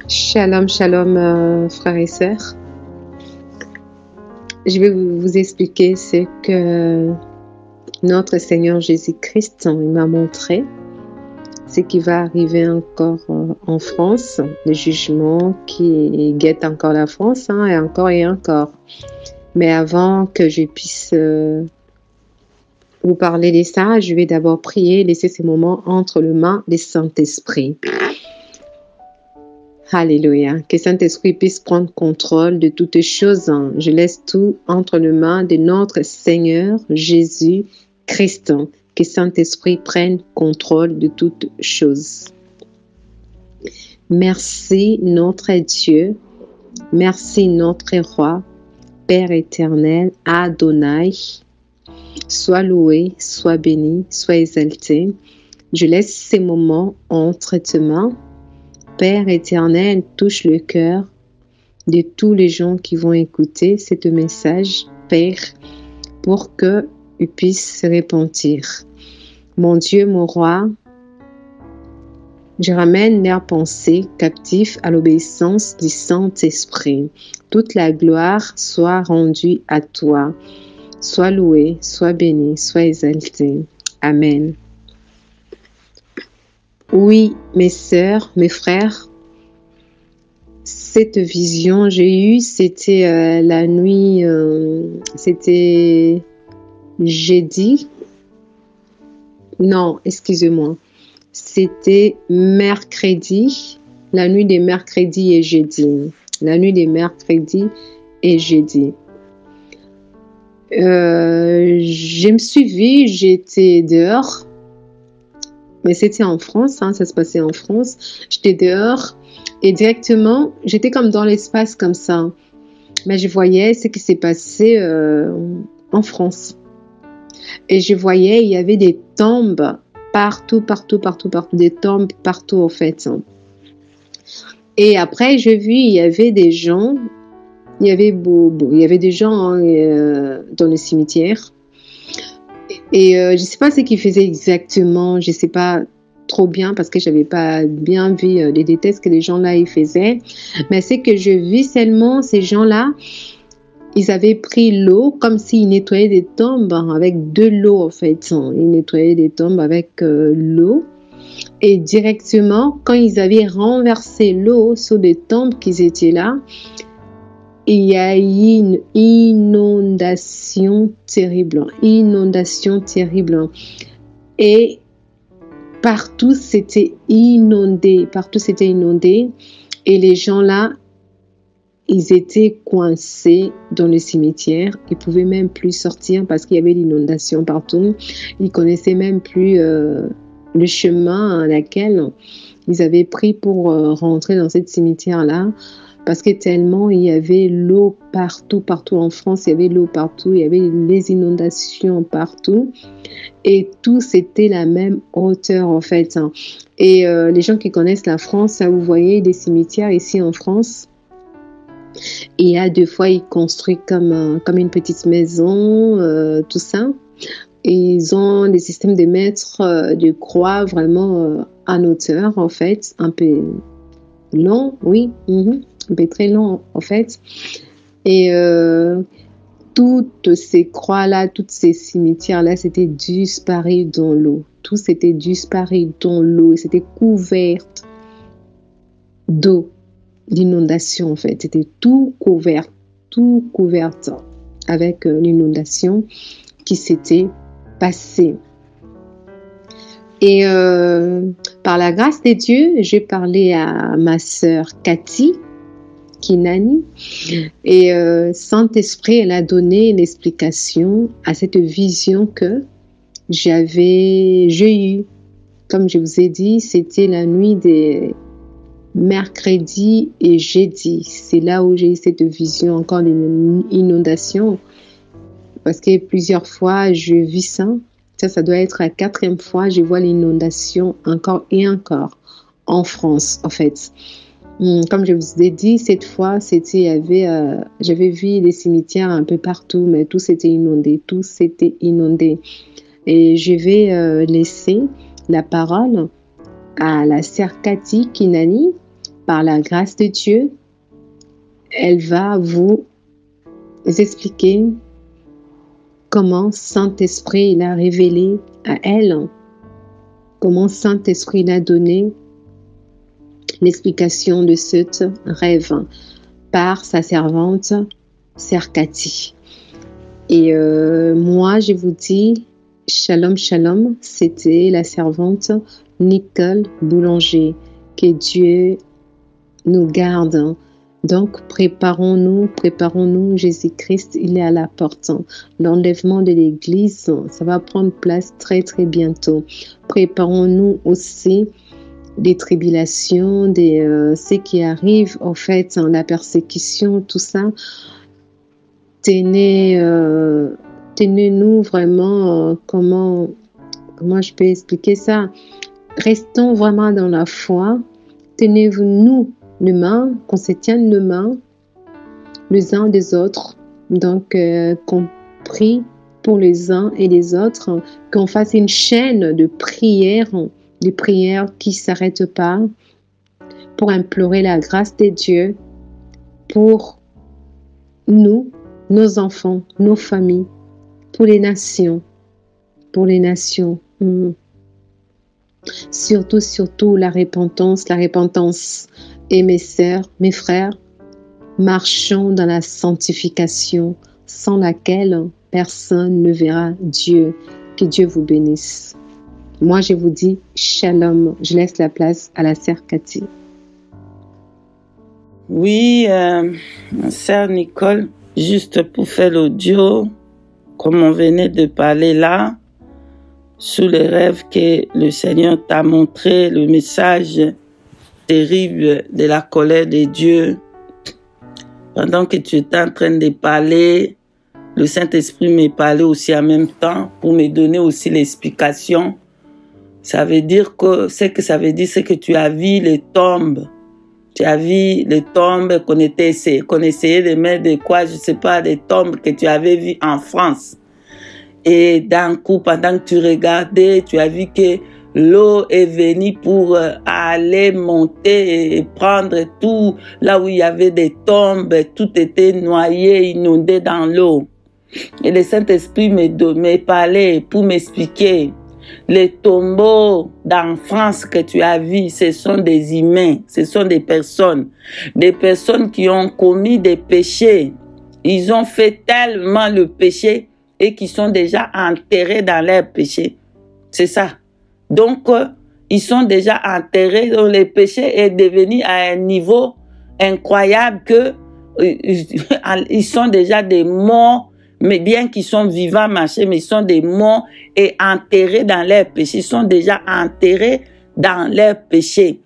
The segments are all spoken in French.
Shalom, shalom, frères et sœurs. Je vais vous expliquer ce que notre Seigneur Jésus-Christ m'a montré, ce qui va arriver encore en France, le jugement qui guette encore la France, et encore et encore. Mais avant que je puisse vous parler de ça, je vais d'abord prier, laisser ces moments entre les mains du Saint-Esprit. Alléluia. Que Saint-Esprit puisse prendre contrôle de toutes choses. Je laisse tout entre les mains de notre Seigneur Jésus-Christ. Que Saint-Esprit prenne contrôle de toutes choses. Merci notre Dieu. Merci notre Roi, Père éternel, Adonai. Sois loué, sois béni, sois exalté. Je laisse ces moments entre tes mains. Père éternel, touche le cœur de tous les gens qui vont écouter ce message, Père, pour qu'ils puissent se repentir. Mon Dieu, mon Roi, je ramène leurs pensées captives à l'obéissance du Saint-Esprit. Toute la gloire soit rendue à toi. Sois loué, sois béni, sois exalté. Amen. Oui, mes sœurs, mes frères, cette vision j'ai eue, c'était la nuit, c'était jeudi. Non, excusez-moi. C'était mercredi, la nuit des mercredis et jeudi. La nuit des mercredis et jeudi. Je me suis vue, j'étais dehors. Mais c'était en France, ça se passait en France. J'étais dehors et directement, j'étais comme dans l'espace comme ça. Mais je voyais ce qui s'est passé en France. Et je voyais, il y avait des tombes partout, des tombes partout en fait. Et après, j'ai vu, il y avait des gens, il y avait des gens dans le cimetière. Et je ne sais pas ce qu'ils faisaient exactement, je ne sais pas trop bien parce que je n'avais pas bien vu les détails que les gens-là ils faisaient. Mais c'est que je vis seulement ces gens-là, ils avaient pris l'eau comme s'ils nettoyaient des tombes avec de l'eau en fait. Ils nettoyaient des tombes avec l'eau. Et directement, quand ils avaient renversé l'eau sur des tombes qui étaient là, il y a eu une inondation terrible. Et partout, c'était inondé. Et les gens là, ils étaient coincés dans le cimetière. Ils ne pouvaient même plus sortir parce qu'il y avait l'inondation partout. Ils ne connaissaient même plus le chemin à laquelle ils avaient pris pour rentrer dans ce cimetière-là. Parce que tellement il y avait l'eau partout en France, il y avait l'eau partout, il y avait les inondations partout. Et tout, c'était la même hauteur en fait. Et les gens qui connaissent la France, vous voyez des cimetières ici en France. Et il y a deux fois, ils construisent comme une petite maison, tout ça. Et ils ont des systèmes de mettre de croix vraiment en hauteur en fait, un peu long, oui. Un peu très long en fait. Et toutes ces croix-là, tous ces cimetières-là, c'était disparu dans l'eau. Tout s'était disparu dans l'eau et c'était couverte d'eau, d'inondation en fait. C'était tout couverte avec l'inondation qui s'était passée. Et par la grâce de Dieu, j'ai parlé à ma sœur Cathy, Kinani, et Saint-Esprit, elle a donné l'explication à cette vision que j'ai eue. Comme je vous ai dit, c'était la nuit des mercredis et jeudi. C'est là où j'ai eu cette vision encore d'une inondation. Parce que plusieurs fois, je vis ça. Ça doit être la 4e fois, je vois l'inondation encore et encore en France, en fait. Comme je vous ai dit, cette fois, j'avais vu des cimetières un peu partout, mais tout s'était inondé. Et je vais laisser la parole à la sœur Cathy Kinani par la grâce de Dieu, elle va vous expliquer comment Saint-Esprit l'a révélé à elle, comment Saint-Esprit l'a donné l'explication de ce rêve par sa servante Sœur Cathy. Et moi, je vous dis, shalom, shalom, c'était la servante Nicole Boulanger. Que Dieu nous garde. Donc, préparons-nous, Jésus-Christ, il est à la porte. L'enlèvement de l'Église, ça va prendre place très, très bientôt. Préparons-nous aussi des tribulations, ce qui arrive, en fait, la persécution, tout ça. Tenez-nous vraiment, comment je peux expliquer ça? Restons vraiment dans la foi. Tenez-nous les mains, qu'on se tienne les mains les uns des autres. Donc, qu'on prie pour les uns et les autres, qu'on fasse une chaîne de prières, des prières qui ne s'arrêtent pas, pour implorer la grâce de Dieu pour nous, nos enfants, nos familles, pour les nations. Surtout la repentance. Et mes sœurs, mes frères, marchons dans la sanctification, sans laquelle personne ne verra Dieu. Que Dieu vous bénisse. Moi, je vous dis shalom. Je laisse la place à la sœur Cathy. Oui, sœur Nicole, juste pour faire l'audio, comme on venait de parler là, sous les rêves que le Seigneur t'a montré, le message terrible de la colère de Dieu. Pendant que tu étais en train de parler, le Saint-Esprit me parlait aussi en même temps pour me donner aussi l'explication. Ça veut dire que, c'est que tu as vu les tombes. Tu as vu les tombes qu'on essayait de mettre de quoi, je sais pas, des tombes que tu avais vues en France. Et d'un coup, pendant que tu regardais, tu as vu que l'eau est venue pour aller monter et prendre tout là où il y avait des tombes, tout était noyé, inondé dans l'eau. Et le Saint-Esprit me parlait pour m'expliquer. Les tombeaux dans France que tu as vus, ce sont des humains, ce sont des personnes qui ont commis des péchés. Ils ont fait tellement le péché et qui sont déjà enterrés dans leurs péchés. C'est ça. Donc, ils sont déjà enterrés, donc le péché est devenu à un niveau incroyable que ils sont déjà des morts, mais bien qu'ils sont vivants, marchés, mais ils sont des morts et enterrés dans leurs péchés. Ils sont déjà enterrés dans leurs péchés.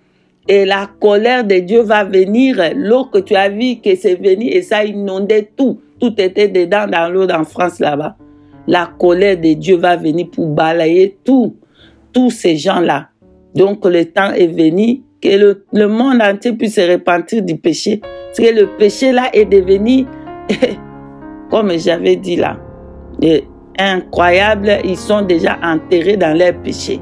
Et la colère de Dieu va venir, l'eau que tu as vu que c'est venu et ça a inondé tout. Tout était dedans dans l'eau en France là-bas. La colère de Dieu va venir pour balayer tous ces gens-là. Donc le temps est venu que le monde entier puisse se repentir du péché. Parce que le péché là est devenu, comme j'avais dit là, incroyable. Ils sont déjà enterrés dans leurs péchés.